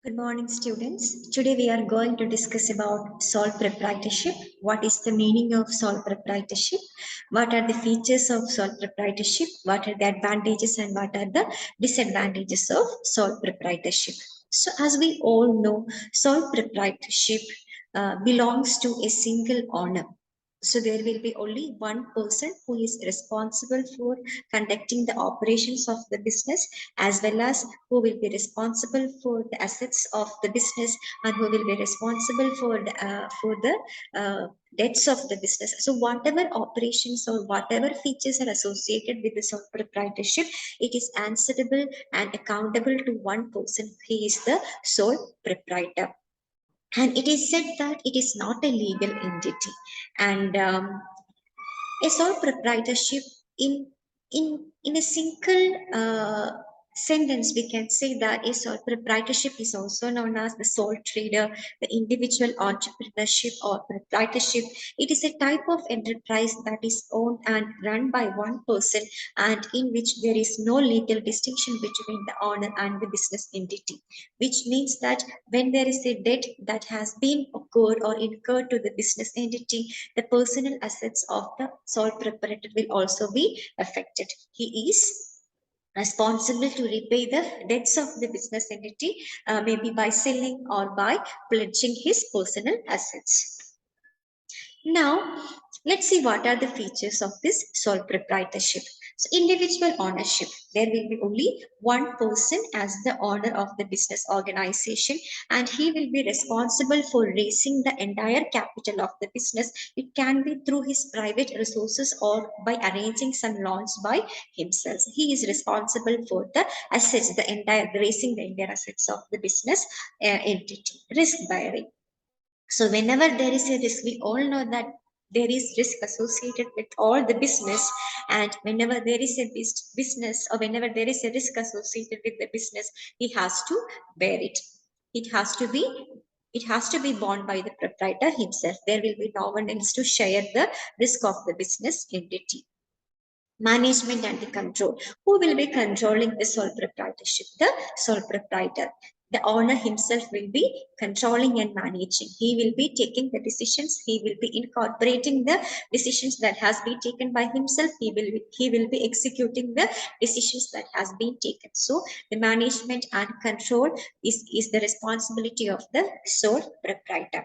Good morning, students. Today we are going to discuss about sole proprietorship. What is the meaning of sole proprietorship? What are the features of sole proprietorship? What are the advantages and what are the disadvantages of sole proprietorship? So, as we all know, sole proprietorship belongs to a single owner. So there will be only one person who is responsible for conducting the operations of the business, as well as who will be responsible for the assets of the business, and who will be responsible for the debts of the business. So whatever operations or whatever features are associated with the sole proprietorship, it is answerable and accountable to one person. He is the sole proprietor. And it is said that it is not a legal entity. And a sole proprietorship in in a single sentence, we can say that a sole proprietorship is also known as the sole trader, the individual entrepreneurship or proprietorship. It is a type of enterprise that is owned and run by one person, and in which there is no legal distinction between the owner and the business entity, which means that when there is a debt that has been occurred or incurred to the business entity, the personal assets of the sole proprietor will also be affected. He is responsible to repay the debts of the business entity, maybe by selling or by pledging his personal assets. Now, let's see what are the features of this sole proprietorship. So, individual ownership. There will be only one person as the owner of the business organization, and he will be responsible for raising the entire capital of the business. It can be through his private resources or by arranging some loans by himself. He is responsible for the assets, the entire raising the entire assets of the business entity. Risk bearing. So whenever there is a risk, we all know that there is risk associated with all the business, and whenever there is a business or whenever there is a risk associated with the business, he has to bear it. It has to be it has to be borne by the proprietor himself. There will be no one else to share the risk of the business entity. Management and the control. Who will be controlling the sole proprietorship? The sole proprietor. The owner himself will be controlling and managing. He will be taking the decisions. He will be incorporating the decisions that has been taken by himself. He will be executing the decisions that has been taken. So the management and control is the responsibility of the sole proprietor.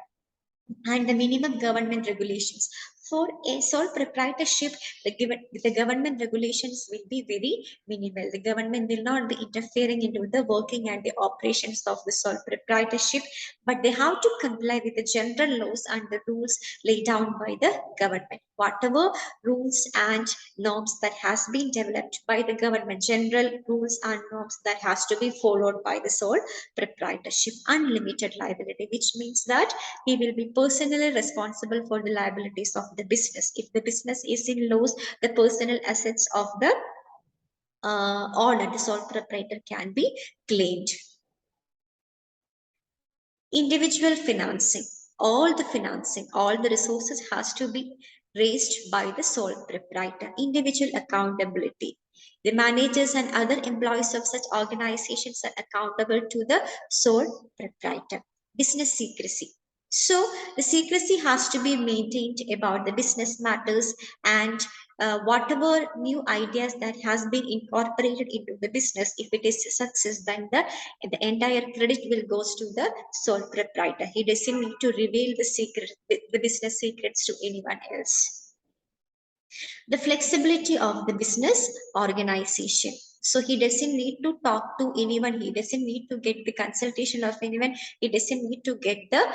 And the minimum government regulations. For a sole proprietorship, the government regulations will be very minimal. The government will not be interfering into the working and the operations of the sole proprietorship, but they have to comply with the general laws and the rules laid down by the government. Whatever rules and norms that has been developed by the government, general rules and norms that has to be followed by the sole proprietorship. Unlimited liability, which means that he will be personally responsible for the liabilities of the business. If the business is in loss, the personal assets of the owner, the sole proprietor, can be claimed. Individual financing. All the resources has to be raised by the sole proprietor. Individual accountability. The managers and other employees of such organizations are accountable to the sole proprietor. Business secrecy. So the secrecy has to be maintained about the business matters, and whatever new ideas that has been incorporated into the business, if it is a success, then the entire credit will goes to the sole proprietor. He doesn't need to reveal the business secrets to anyone else. The flexibility of the business organization. So he doesn't need to talk to anyone. He doesn't need to get the consultation of anyone. He doesn't need to get the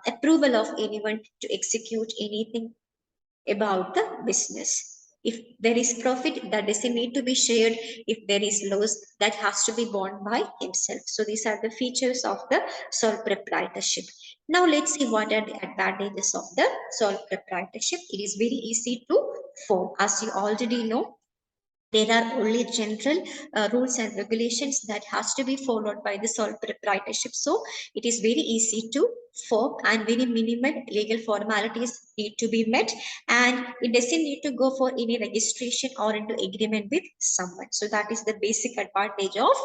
approval of anyone to execute anything about the business. If there is profit, that doesn't need to be shared. If there is loss, that has to be borne by himself. So these are the features of the sole proprietorship. Now let's see what are the advantages of the sole proprietorship. It is very easy to form. As you already know, there are only general rules and regulations that has to be followed by the sole proprietorship. So it is very easy to form, and very minimal legal formalities need to be met, and it doesn't need to go for any registration or into agreement with someone. So that is the basic advantage of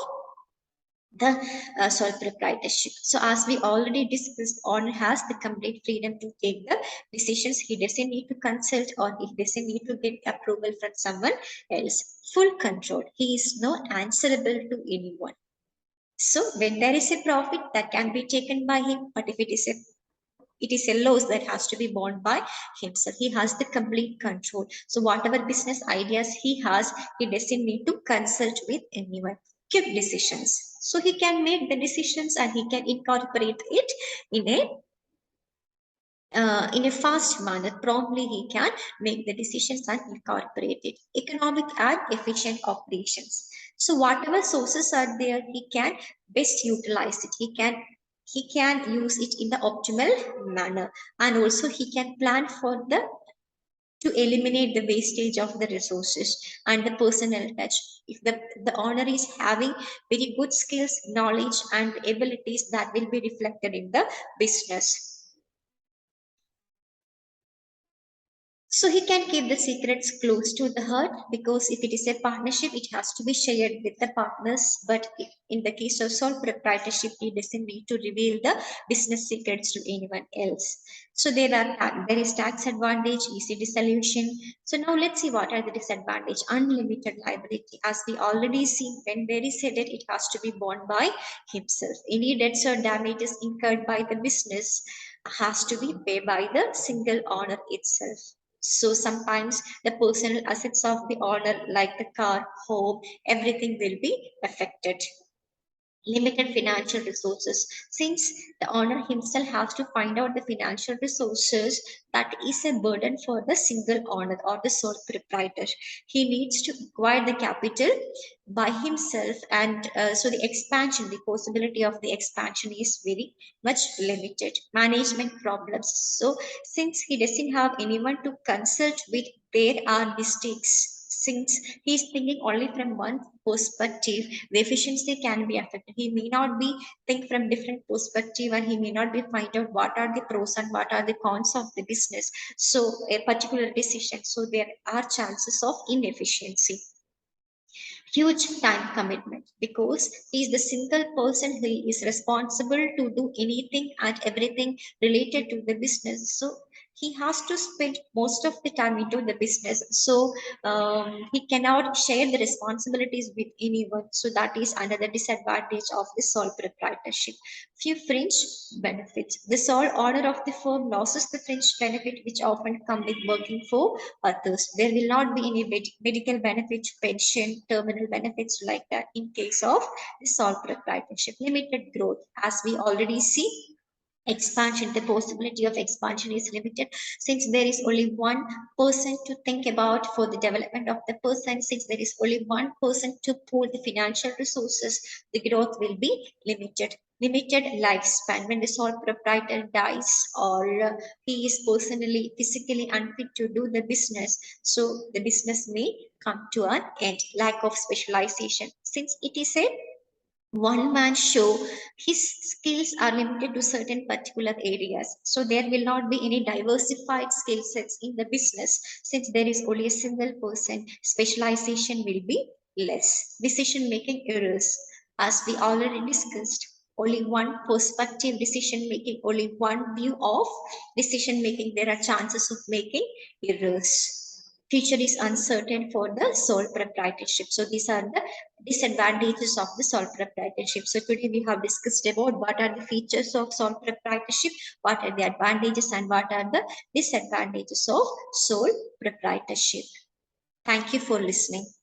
the sole proprietorship. So as we already discussed, owner has the complete freedom to take the decisions. He doesn't need to consult or he doesn't need to get approval from someone else. Full control. He is not answerable to anyone. So when there is a profit that can be taken by him, but if it is a loss that has to be borne by himself. He has the complete control. So whatever business ideas he has, he doesn't need to consult with anyone. Quick decisions. So he can make the decisions and he can incorporate it in a fast manner. Promptly he can make the decisions and incorporate it. Economic and efficient operations. So whatever sources are there, he can best utilize it. He can use it in the optimal manner, and also he can plan for the to eliminate the wastage of the resources and the personal touch. If the owner is having very good skills, knowledge and abilities, that will be reflected in the business. So he can keep the secrets close to the heart, because if it is a partnership, it has to be shared with the partners. But in the case of sole proprietorship, he doesn't need to reveal the business secrets to anyone else. So there is tax advantage, easy dissolution. So now let's see what are the disadvantage. Unlimited liability. As we already seen, when there is a debt, it has to be borne by himself. Any debts or damages incurred by the business has to be paid by the single owner itself. So sometimes the personal assets of the owner, like the car, home, everything will be affected. Limited financial resources. Since the owner himself has to find out the financial resources, that is a burden for the single owner or the sole proprietor. He needs to acquire the capital by himself, and so the expansion, the possibility of the expansion is very much limited. Management problems. So since he doesn't have anyone to consult with, there are mistakes. Since he's thinking only from one perspective, the efficiency can be affected. He may not be think from different perspective, and he may not be find out what are the pros and what are the cons of the business. So a particular decision. So there are chances of inefficiency. Huge time commitment, because he is the single person who is responsible to do anything and everything related to the business. So he has to spend most of the time into the business. So he cannot share the responsibilities with anyone. So that is another disadvantage of the sole proprietorship. Few fringe benefits. The sole owner of the firm loses the fringe benefit which often come with working for others. There will not be any medical benefits, pension, terminal benefits like that in case of the sole proprietorship. Limited growth, as we already see. Expansion, the possibility of expansion is limited, since there is only one person to think about for the development of the person. Since there is only one person to pool the financial resources, the growth will be limited lifespan. When the sole proprietor dies, or he is personally physically unfit to do the business, so the business may come to an end. Lack of specialization, since it is a one man show, his skills are limited to certain particular areas. So there will not be any diversified skill sets in the business. Since there is only a single person, specialization will be less. Decision making errors, as we already discussed, only one perspective decision making, only one view of decision making, there are chances of making errors. Future is uncertain for the sole proprietorship. So these are the disadvantages of the sole proprietorship. So today we have discussed about what are the features of sole proprietorship, what are the advantages and what are the disadvantages of sole proprietorship. Thank you for listening.